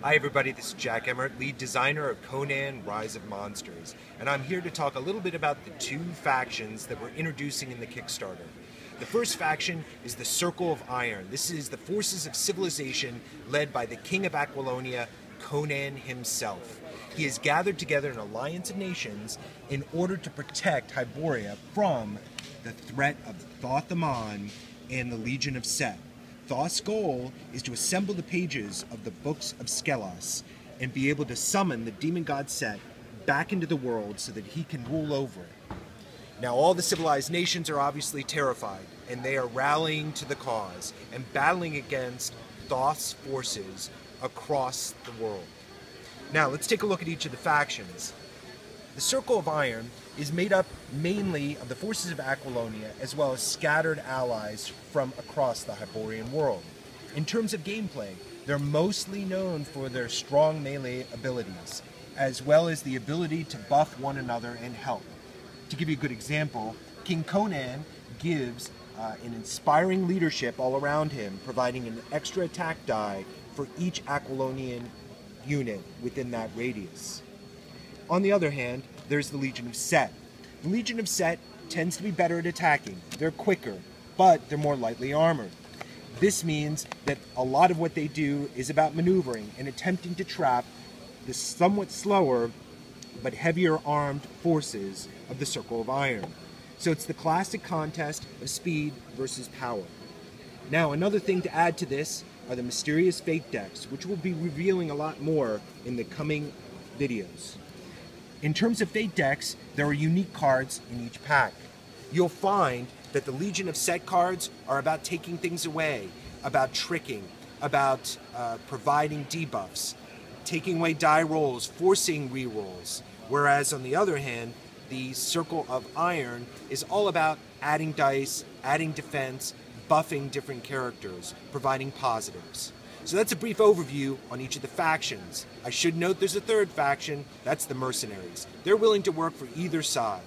Hi everybody, this is Jack Emmert, lead designer of Conan Rise of Monsters, and I'm here to talk a little bit about the two factions that we're introducing in the Kickstarter. The first faction is the Circle of Iron. This is the forces of civilization led by the King of Aquilonia, Conan himself. He has gathered together an alliance of nations in order to protect Hyboria from the threat of Thoth Amon and the Legion of Set. Thoth's goal is to assemble the pages of the books of Skelos and be able to summon the demon god Set back into the world so that he can rule over it. Now, all the civilized nations are obviously terrified, and they are rallying to the cause and battling against Thoth's forces across the world. Now, let's take a look at each of the factions. The Circle of Iron is made up mainly of the forces of Aquilonia as well as scattered allies from across the Hyborian world. In terms of gameplay, they're mostly known for their strong melee abilities, as well as the ability to buff one another and help. To give you a good example, King Conan gives an inspiring leadership all around him, providing an extra attack die for each Aquilonian unit within that radius. On the other hand, there's the Legion of Set. The Legion of Set tends to be better at attacking. They're quicker, but they're more lightly armored. This means that a lot of what they do is about maneuvering and attempting to trap the somewhat slower but heavier armed forces of the Circle of Iron. So it's the classic contest of speed versus power. Now, another thing to add to this are the mysterious fate decks, which we'll be revealing a lot more in the coming videos. In terms of fate decks, there are unique cards in each pack. You'll find that the Legion of Set cards are about taking things away, about tricking, about providing debuffs, taking away die rolls, forcing rerolls. Whereas on the other hand, the Circle of Iron is all about adding dice, adding defense, buffing different characters, providing positives. So that's a brief overview on each of the factions. I should note there's a third faction, that's the Mercenaries. They're willing to work for either side.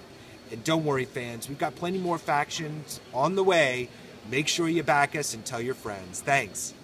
And don't worry fans, we've got plenty more factions on the way. Make sure you back us and tell your friends. Thanks.